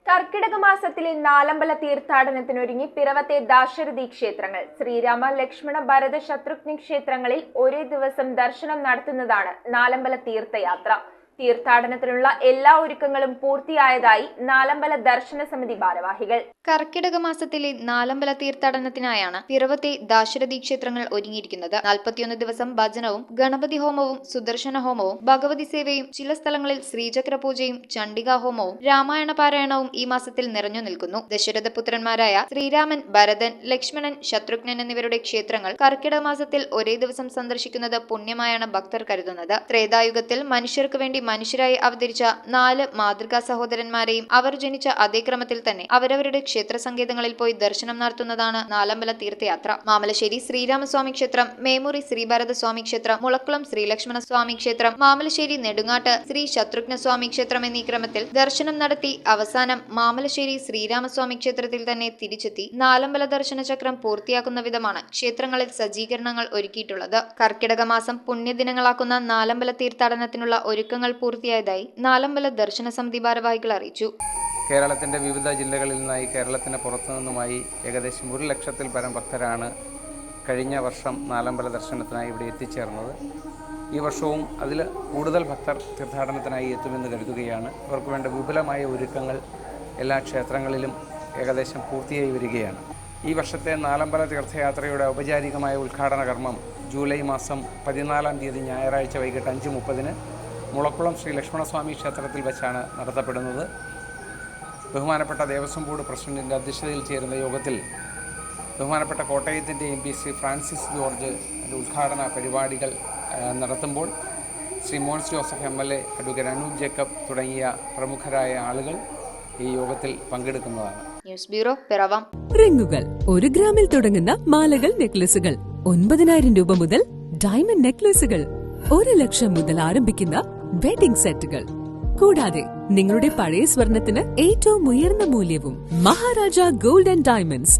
കർക്കിടക മാസത്തിലെ നാലമ്പല തീർത്ഥാടനത്തിനൊരുങ്ങി പിറവത്തെ ദാശരഥി ക്ഷേത്രങ്ങൾ. ശ്രീരാമ, ലക്ഷ്മണ, ഭരത, ശത്രുഘ്ന ക്ഷേത്രങ്ങളിൽ ഒരേ ദിവസം ദർശനം നടത്തുന്നതാണ് നാലമ്പല തീർത്ഥയാത്ര. തീർത്ഥാടനത്തിനുള്ള എല്ലാ ഒരുക്കങ്ങളും പൂർത്തിയായതായി നാലമ്പല ദർശന സമിതി ഭാരവാഹികൾ. കർക്കിടക മാസത്തിലെ നാലമ്പല തീർത്ഥാടനത്തിനായാണ് പിറവത്തെ ദാശരഥി ക്ഷേത്രങ്ങൾ ഒരുങ്ങിയിരിക്കുന്നത്. 41 ദിവസം ഭജനവും ഗണപതി ഹോമവും സുദർശന ഹോമവും ഭഗവതി സേവയും ചില സ്ഥലങ്ങളിൽ ശ്രീചക്ര പൂജയും ചണ്ഡികാ ഹോമവും രാമായണ പാരായണവും ഈ മാസത്തിൽ നിറഞ്ഞു നിൽക്കുന്നു. ദശരഥപുത്രന്മാരായ ശ്രീരാമൻ, ഭരതൻ, ലക്ഷ്മണൻ, ശത്രുഘ്നൻ എന്നിവരുടെ ക്ഷേത്രങ്ങൾ കർക്കിടക മാസത്തിൽ ഒരേ ദിവസം സന്ദർശിക്കുന്നത് പുണ്യമായാണ് ഭക്തർ കരുതുന്നത്. ത്രേതായുഗത്തിൽ മനുഷ്യർക്ക് വേണ്ടി മനുഷ്യരായി അവതരിച്ച 4 മാതൃകാ സഹോദരന്മാരെയും അവർ ജനിച്ച അതേ ക്രമത്തിൽ തന്നെ അവരവരുടെ ക്ഷേത്ര സങ്കേതങ്ങളിൽ പോയി ദർശനം നടത്തുന്നതാണ് നാലമ്പല തീർത്ഥയാത്ര. മാമലശ്ശേരി ശ്രീരാമസ്വാമി ക്ഷേത്രം, മേമൂരി ശ്രീഭരത സ്വാമി ക്ഷേത്രം, മുളക്കുളം ശ്രീലക്ഷ്മണ സ്വാമി ക്ഷേത്രം, മാമലശ്ശേരി നെടുങ്ങാട്ട് ശ്രീ ശത്രുഘ്ന സ്വാമി ക്ഷേത്രം എന്നീ ക്രമത്തിൽ ദർശനം നടത്തി അവസാനം മാമലശ്ശേരി ശ്രീരാമസ്വാമി ക്ഷേത്രത്തിൽ തന്നെ തിരിച്ചെത്തി നാലമ്പല ദർശന ചക്രം പൂർത്തിയാക്കുന്ന വിധമാണ് ക്ഷേത്രങ്ങളിൽ സജ്ജീകരണങ്ങൾ ഒരുക്കിയിട്ടുള്ളത്. കർക്കിടക മാസം പുണ്യദിനങ്ങളാക്കുന്ന നാലമ്പല തീർത്ഥാടനത്തിനുള്ള ഒരുക്കങ്ങൾ പൂർത്തിയായതായി നാലമ്പല ദർശന സമിതി ഭാരവാഹികൾ അറിയിച്ചു. കേരളത്തിൻ്റെ വിവിധ ജില്ലകളിൽ നിന്നായി കേരളത്തിന് പുറത്തു നിന്നുമായി ഏകദേശം 1 ലക്ഷത്തിൽ പരം ഭക്തരാണ് കഴിഞ്ഞ വർഷം നാലമ്പല ദർശനത്തിനായി ഇവിടെ എത്തിച്ചേർന്നത്. ഈ വർഷവും അതിൽ കൂടുതൽ ഭക്തർ തീർത്ഥാടനത്തിനായി എത്തുമെന്ന് കരുതുകയാണ്. അവർക്ക് വേണ്ട വിപുലമായ ഒരുക്കങ്ങൾ എല്ലാ ക്ഷേത്രങ്ങളിലും ഏകദേശം പൂർത്തിയായി വരികയാണ്. ഈ വർഷത്തെ നാലമ്പല തീർത്ഥയാത്രയുടെ ഔപചാരികമായ ഉദ്ഘാടന കർമ്മം ജൂലൈ മാസം 14-ാം തീയതി ഞായറാഴ്ച വൈകിട്ട് 5:30 മുളക്കുളം ശ്രീ ലക്ഷ്മണസ്വാമി ക്ഷേത്രത്തിൽ വെച്ചാണ് നടത്തപ്പെടുന്നത്. ബഹുമാനപ്പെട്ട ദേവസ്വം ബോർഡ് പ്രസിഡന്റിൻ്റെ അധ്യക്ഷതയിൽ ചേരുന്ന യോഗത്തിൽ ബഹുമാനപ്പെട്ട കോട്ടയത്തിൻ്റെ MP ശ്രീ ഫ്രാൻസിസ് ജോർജ് ഉദ്ഘാടന പരിപാടികൾ നടത്തുമ്പോൾ ശ്രീ മോൻസ് ജോസഫ് MLA, അഡ്വക്കേറ്റ് അനൂപ് ജേക്കബ് തുടങ്ങിയ പ്രമുഖരായ ആളുകൾ ഈ യോഗത്തിൽ പങ്കെടുക്കുന്നതാണ്. News bureau, Piravom. റിങ്ങുകൾ 1 ഗ്രാമിൽ തുടങ്ങുന്ന മാലകൾ, നെക്ലസുകൾ 9,000 രൂപ മുതൽ ഡയമണ്ട് നെക്ലസുകൾ 1 ലക്ഷം മുതൽ ആരംഭിക്കുന്ന വെഡിംഗ് സെറ്റുകൾ, കൂടാതെ നിങ്ങളുടെ പഴയ സ്വർണത്തിന് ഏറ്റവും ഉയർന്ന മൂല്യവും. Maharaja gold and diamonds,